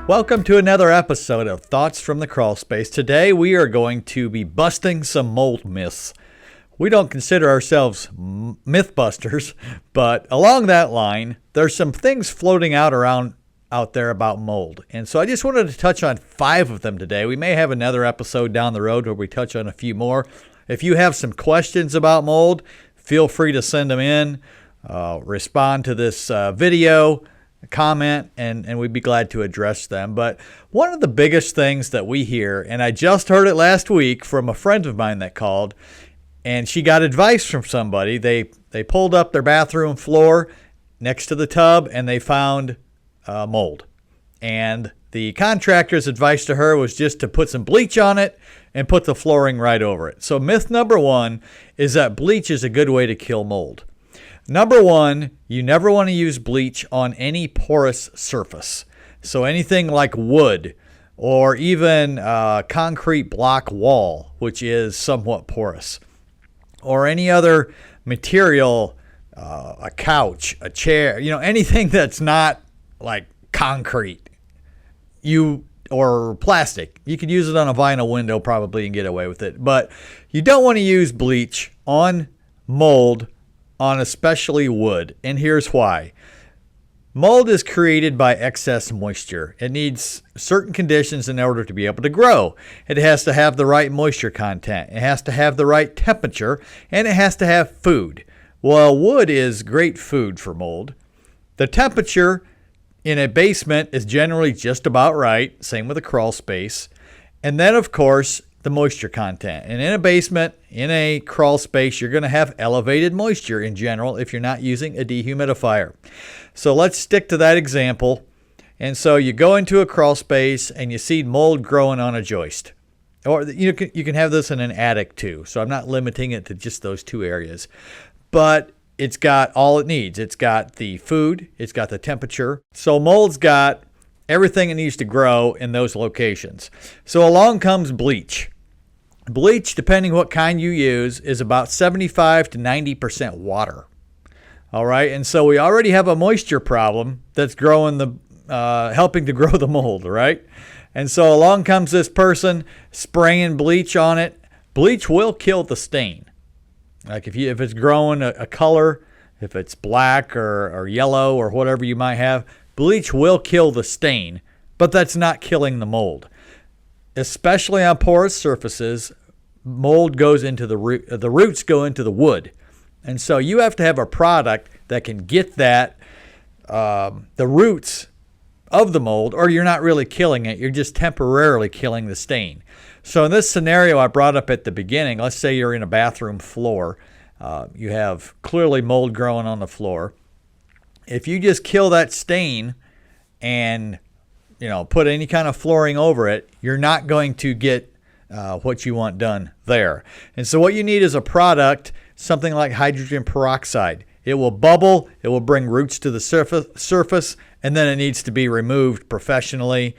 Welcome to another episode of Thoughts from the Crawlspace. Today we are going to be busting some mold myths. We don't consider ourselves mythbusters, but along that line, there's some things floating out there about mold. And so I just wanted to touch on 5 of them today. We may have another episode down the road where we touch on a few more. If you have some questions about mold, feel free to send them in, respond to this video, comment, and we'd be glad to address them. But one of the biggest things that we hear, and I just heard it last week from a friend of mine that called, and she got advice from somebody. They pulled up their bathroom floor next to the tub and they found mold. And the contractor's advice to her was just to put some bleach on it and put the flooring right over it. So myth number 1 is that bleach is a good way to kill mold. Number 1, you never want to use bleach on any porous surface. So anything like wood or even concrete block wall, which is somewhat porous, or any other material, a couch, a chair, anything that's not like concrete, or plastic. You could use it on a vinyl window probably and get away with it. But you don't want to use bleach on mold, on especially wood, and here's why. Mold is created by excess moisture. It needs certain conditions in order to be able to grow. It has to have the right moisture content. It has to have the right temperature, and it has to have food. Well, wood is great food for mold. The temperature in a basement is generally just about right. Same with a crawl space. And then, of course, the moisture content. And in a basement, in a crawl space, you're going to have elevated moisture in general if you're not using a dehumidifier. So let's stick to that example. And so you go into a crawl space and you see mold growing on a joist. Or you can have this in an attic too. So I'm not limiting it to just those 2 areas. But it's got all it needs. It's got the food. It's got the temperature. So mold's got everything it needs to grow in those locations. So along comes bleach. Bleach, depending what kind you use, is about 75 to 90% water. All right, and so we already have a moisture problem that's growing helping to grow the mold, right? And so along comes this person spraying bleach on it. Bleach will kill the stain. Like if it's growing a color, if it's black or yellow or whatever you might have, bleach will kill the stain, but that's not killing the mold. Especially on porous surfaces, mold goes into the root. The roots go into the wood. And so you have to have a product that can get the roots of the mold, or you're not really killing it. You're just temporarily killing the stain. So in this scenario I brought up at the beginning, let's say you're in a bathroom floor. You have clearly mold growing on the floor. If you just kill that stain and put any kind of flooring over it, you're not going to get what you want done there. And so what you need is a product, something like hydrogen peroxide. It will bubble, it will bring roots to the surface, and then it needs to be removed professionally,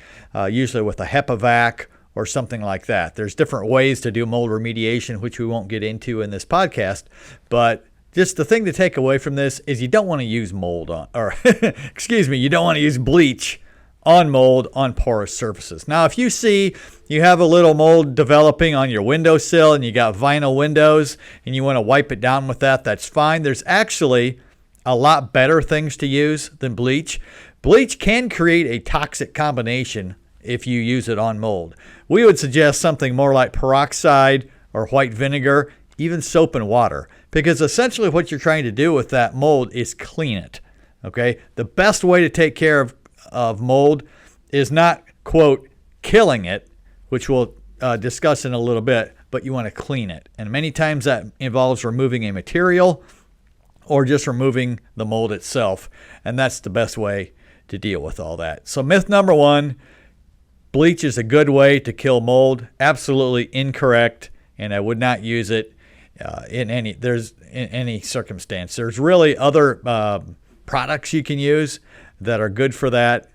usually with a HEPA-vac or something like that. There's different ways to do mold remediation, which we won't get into in this podcast, but just the thing to take away from this is you don't want to use you don't want to use bleach on mold on porous surfaces. Now, if you see you have a little mold developing on your windowsill and you got vinyl windows and you want to wipe it down with that, that's fine. There's actually a lot better things to use than bleach. Bleach can create a toxic combination if you use it on mold. We would suggest something more like peroxide or white vinegar, even soap and water, because essentially what you're trying to do with that mold is clean it. Okay? The best way to take care of mold is not, quote, killing it, which we'll discuss in a little bit, but you want to clean it. And many times that involves removing a material or just removing the mold itself. And that's the best way to deal with all that. So myth number 1, bleach is a good way to kill mold. Absolutely incorrect, and I would not use it in any circumstance. There's really other products you can use that are good for that,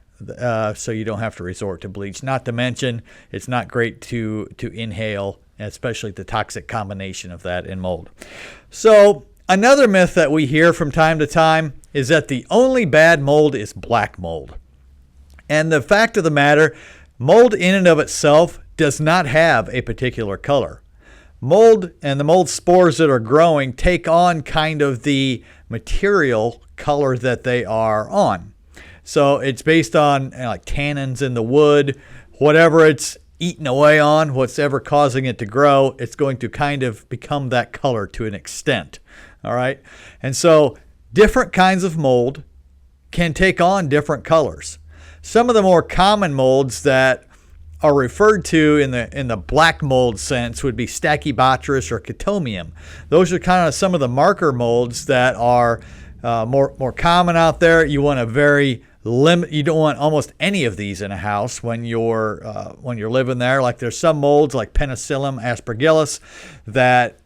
so you don't have to resort to bleach. Not to mention, it's not great to inhale, especially the toxic combination of that in mold. So another myth that we hear from time to time is that the only bad mold is black mold. And the fact of the matter, mold in and of itself does not have a particular color. Mold and the mold spores that are growing take on kind of the material color that they are on. So it's based on like tannins in the wood, whatever it's eaten away on, what's ever causing it to grow, it's going to kind of become that color to an extent. All right. And so different kinds of mold can take on different colors. Some of the more common molds that are referred to in the black mold sense would be Stachybotrys or Chaetomium. Those are kind of some of the marker molds that are more common out there. You want a very you don't want almost any of these in a house when you're living there. Like there's some molds like Penicillium aspergillus that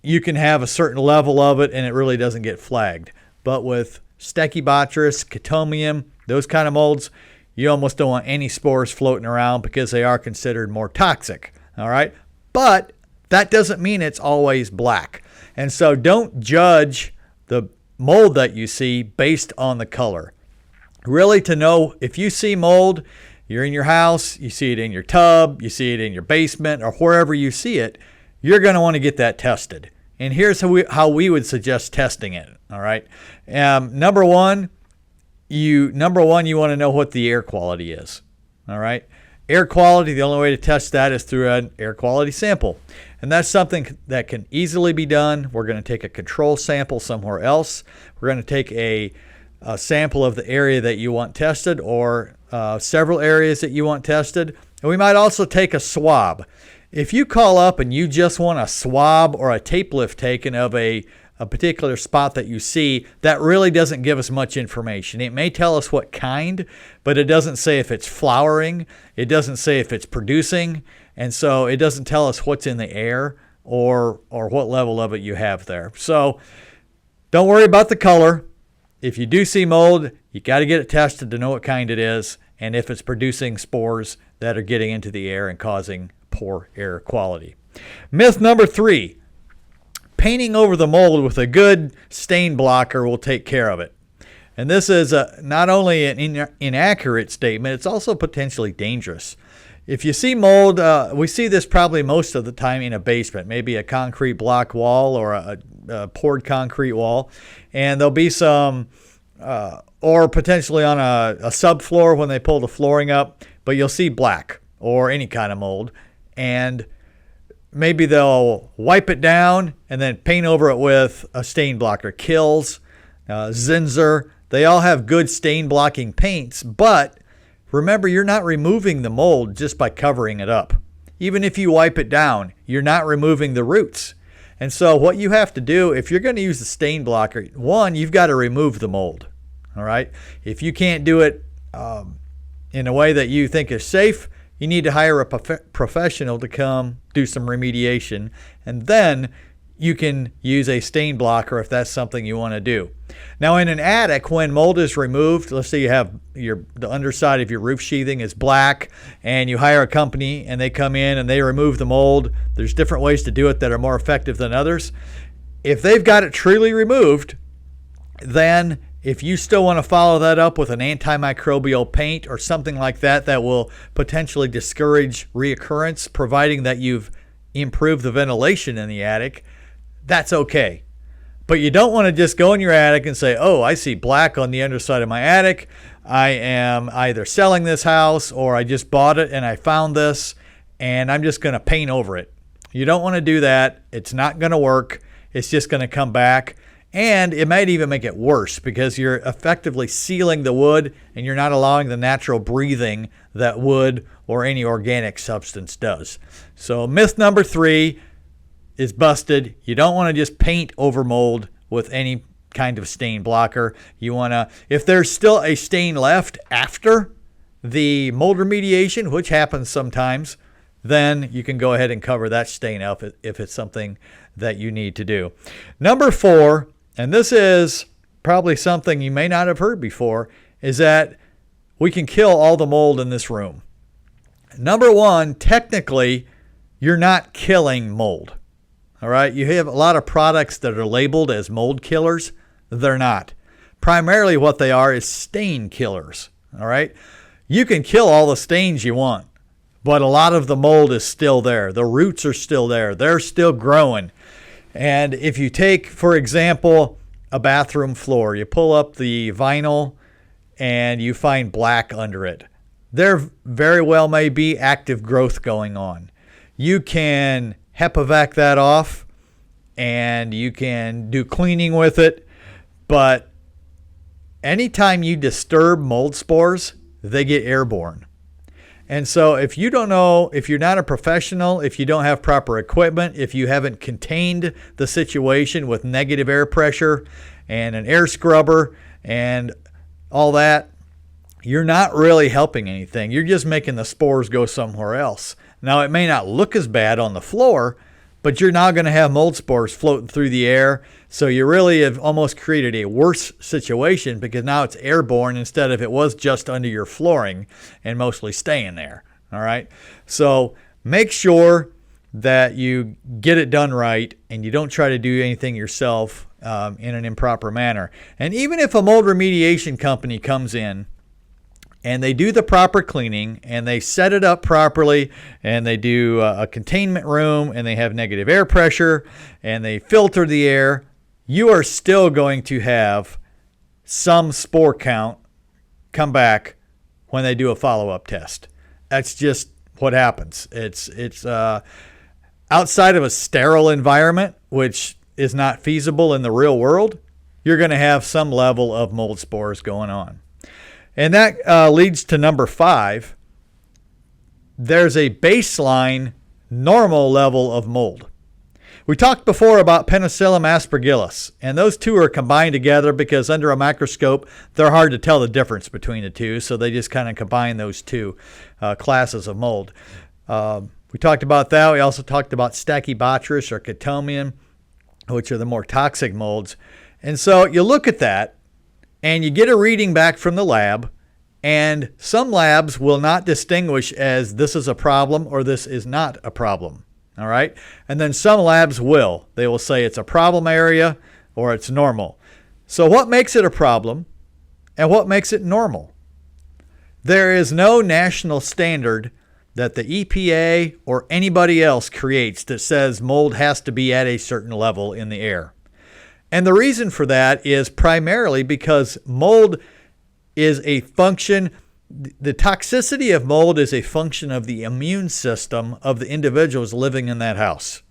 you can have a certain level of it and it really doesn't get flagged. But with Stachybotrys, Chaetomium, those kind of molds, you almost don't want any spores floating around because they are considered more toxic. All right. But that doesn't mean it's always black. And so don't judge the mold that you see based on the color. Really, to know if you see mold, you're in your house, you see it in your tub, you see it in your basement, or wherever you see it, you're going to want to get that tested. And here's how we would suggest testing it. All right. Number one, you want to know what the air quality is. All right. Air quality, the only way to test that is through an air quality sample. And that's something that can easily be done. We're going to take a control sample somewhere else. We're going to take a sample of the area that you want tested or several areas that you want tested. And we might also take a swab. If you call up and you just want a swab or a tape lift taken of a particular spot that you see, that really doesn't give us much information. It may tell us what kind, but it doesn't say if it's flowering. It doesn't say if it's producing. And so it doesn't tell us what's in the air or what level of it you have there. So don't worry about the color. If you do see mold, you got to get it tested to know what kind it is and if it's producing spores that are getting into the air and causing poor air quality. Myth number 3. Painting over the mold with a good stain blocker will take care of it. And this is not only an inaccurate statement, it's also potentially dangerous. If you see mold, we see this probably most of the time in a basement, maybe a concrete block wall or a poured concrete wall. And there'll be some, or potentially on a subfloor when they pull the flooring up, but you'll see black or any kind of mold. And maybe they'll wipe it down and then paint over it with a stain blocker. Kills, Zinsser, they all have good stain blocking paints, but remember, you're not removing the mold just by covering it up. Even if you wipe it down, you're not removing the roots. And so what you have to do, if you're going to use the stain blocker, one, you've got to remove the mold. All right. If you can't do it in a way that you think is safe, you need to hire a professional to come do some remediation, and then you can use a stain blocker if that's something you want to do. Now, in an attic, when mold is removed, let's say you have the underside of your roof sheathing is black, and you hire a company and they come in and they remove the mold. There's different ways to do it that are more effective than others. If they've got it truly removed, then if you still want to follow that up with an antimicrobial paint or something like that that will potentially discourage reoccurrence, providing that you've improved the ventilation in the attic, that's okay. But you don't want to just go in your attic and say, oh, I see black on the underside of my attic. I am either selling this house or I just bought it and I found this and I'm just going to paint over it. You don't want to do that. It's not going to work. It's just going to come back. And it might even make it worse because you're effectively sealing the wood and you're not allowing the natural breathing that wood or any organic substance does. So myth number 3 is busted. You don't want to just paint over mold with any kind of stain blocker. You want to, if there's still a stain left after the mold remediation, which happens sometimes, then you can go ahead and cover that stain up if it's something that you need to do. Number 4, and this is probably something you may not have heard before, is that we can kill all the mold in this room. Number 1, technically, you're not killing mold. All right, you have a lot of products that are labeled as mold killers. They're not. Primarily what they are is stain killers. All right, You can kill all the stains you want, but a lot of the mold is still there. The roots are still there. They're still growing. And if you take, for example, a bathroom floor, you pull up the vinyl and you find black under it. There very well may be active growth going on. You can HEPA-vac that off and you can do cleaning with it, but anytime you disturb mold spores, they get airborne. And so if you don't know, if you're not a professional, if you don't have proper equipment, if you haven't contained the situation with negative air pressure and an air scrubber and all that, you're not really helping anything. You're just making the spores go somewhere else. Now, it may not look as bad on the floor, but you're now going to have mold spores floating through the air. So you really have almost created a worse situation because now it's airborne instead of it was just under your flooring and mostly staying there. All right. So make sure that you get it done right and you don't try to do anything yourself in an improper manner. And even if a mold remediation company comes in and they do the proper cleaning and they set it up properly and they do a containment room and they have negative air pressure and they filter the air, you are still going to have some spore count come back when they do a follow-up test. That's just what happens. It's outside of a sterile environment, which is not feasible in the real world, you're going to have some level of mold spores going on. And that leads to number 5. There's a baseline normal level of mold. We talked before about Penicillium aspergillus, and those two are combined together because under a microscope, they're hard to tell the difference between the two, so they just kind of combine those two classes of mold. We talked about that. We also talked about Stachybotrys or Chaetomium, which are the more toxic molds. And so you look at that, and you get a reading back from the lab, and some labs will not distinguish as this is a problem or this is not a problem. All right. And then some labs will. They will say it's a problem area or it's normal. So what makes it a problem and what makes it normal? There is no national standard that the EPA or anybody else creates that says mold has to be at a certain level in the air. And the reason for that is primarily because mold is a function, the toxicity of mold is a function of the immune system of the individuals living in that house.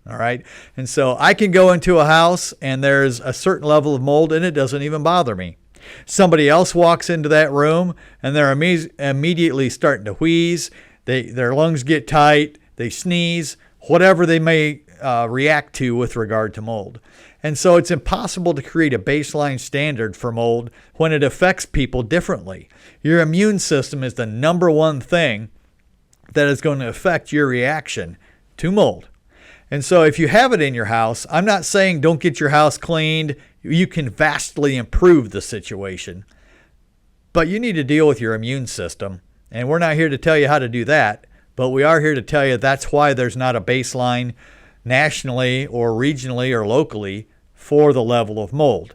All right. And so I can go into a house and there's a certain level of mold and it doesn't even bother me. Somebody else walks into that room and they're immediately starting to wheeze. Their lungs get tight. They sneeze, whatever they may react to with regard to mold. And so it's impossible to create a baseline standard for mold when it affects people differently. Your immune system is the number one thing that is going to affect your reaction to mold. And so if you have it in your house, I'm not saying don't get your house cleaned. You can vastly improve the situation. But you need to deal with your immune system. And we're not here to tell you how to do that. But we are here to tell you that's why there's not a baseline nationally or regionally or locally for the level of mold.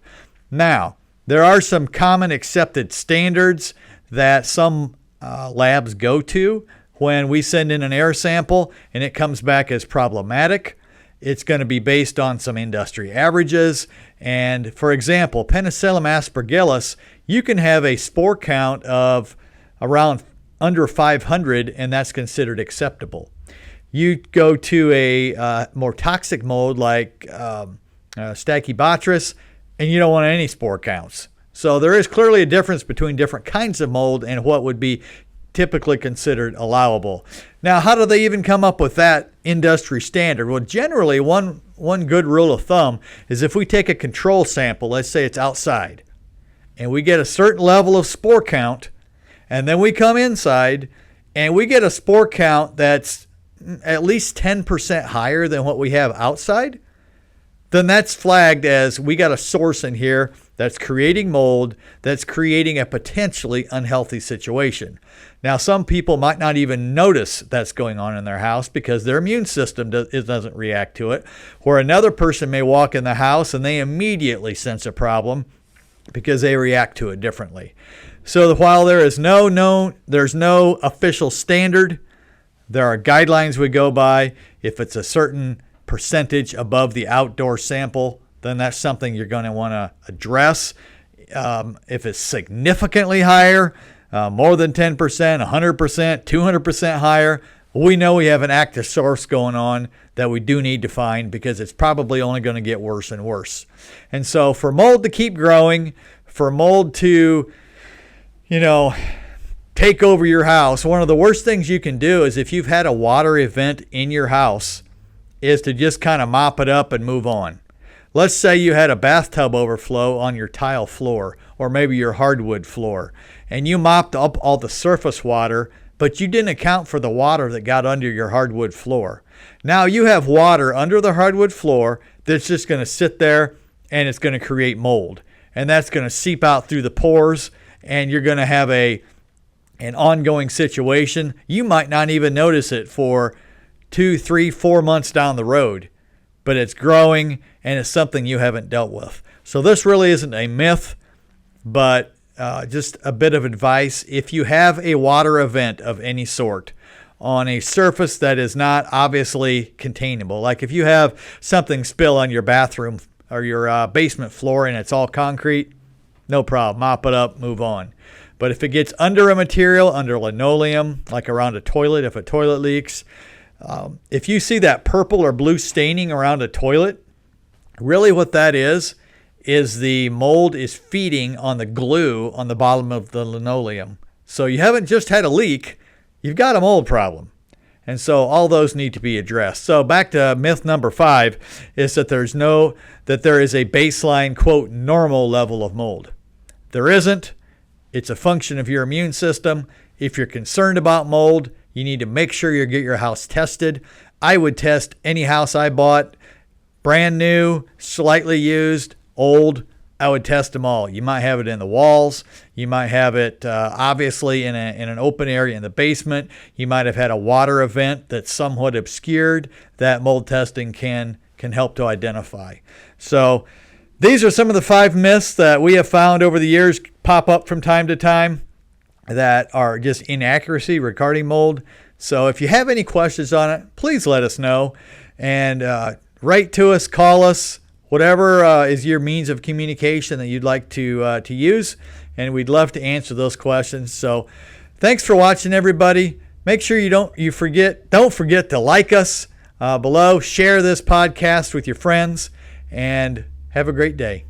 Now, there are some common accepted standards that some labs go to when we send in an air sample and it comes back as problematic. It's going to be based on some industry averages. And for example, Penicillium aspergillus, you can have a spore count of around under 500 and that's considered acceptable. You go to a more toxic mold like Stachybotrys, and you don't want any spore counts. So there is clearly a difference between different kinds of mold and what would be typically considered allowable. Now, how do they even come up with that industry standard? Well, generally, one good rule of thumb is if we take a control sample, let's say it's outside, and we get a certain level of spore count, and then we come inside and we get a spore count that's at least 10% higher than what we have outside, then that's flagged as we got a source in here that's creating mold, that's creating a potentially unhealthy situation. Now, some people might not even notice that's going on in their house because their immune system doesn't react to it, where another person may walk in the house and they immediately sense a problem because they react to it differently. So while there's no official standard, there are guidelines we go by. If it's a certain percentage above the outdoor sample, then that's something you're going to want to address. If it's significantly higher, more than 10%, 100%, 200% higher, we know we have an active source going on that we do need to find, because it's probably only going to get worse and worse. And so for mold to keep growing, for mold to, take over your house, one of the worst things you can do is, if you've had a water event in your house, is to just kind of mop it up and move on. Let's say you had a bathtub overflow on your tile floor, or maybe your hardwood floor, and you mopped up all the surface water, but you didn't account for the water that got under your hardwood floor. Now you have water under the hardwood floor that's just going to sit there, and it's going to create mold. And that's going to seep out through the pores, and you're going to have an ongoing situation. You might not even notice it for 2, 3, 4 months down the road, but it's growing, and it's something you haven't dealt with. So this really isn't a myth, but just a bit of advice. If you have a water event of any sort on a surface that is not obviously containable, like if you have something spill on your bathroom or your basement floor and it's all concrete, no problem. Mop it up, move on. But if it gets under a material, under linoleum, like around a toilet, if a toilet leaks, if you see that purple or blue staining around a toilet, really what that is the mold is feeding on the glue on the bottom of the linoleum. So you haven't just had a leak, you've got a mold problem. And so all those need to be addressed. So back to myth number 5 is that there is a baseline, quote, normal level of mold. There isn't. It's a function of your immune system. If you're concerned about mold, you need to make sure you get your house tested. I would test any house I bought, brand new, slightly used, old. I would test them all. You might have it in the walls. You might have it obviously in an open area in the basement. You might have had a water event that's somewhat obscured. That mold testing can help to identify. So these are some of the 5 myths that we have found over the years pop up from time to time that are just inaccuracy regarding mold. So if you have any questions on it, please let us know, and write to us, call us, whatever is your means of communication that you'd like to use, and we'd love to answer those questions. So thanks for watching, everybody. Make sure don't forget to like us below, share this podcast with your friends, and have a great day.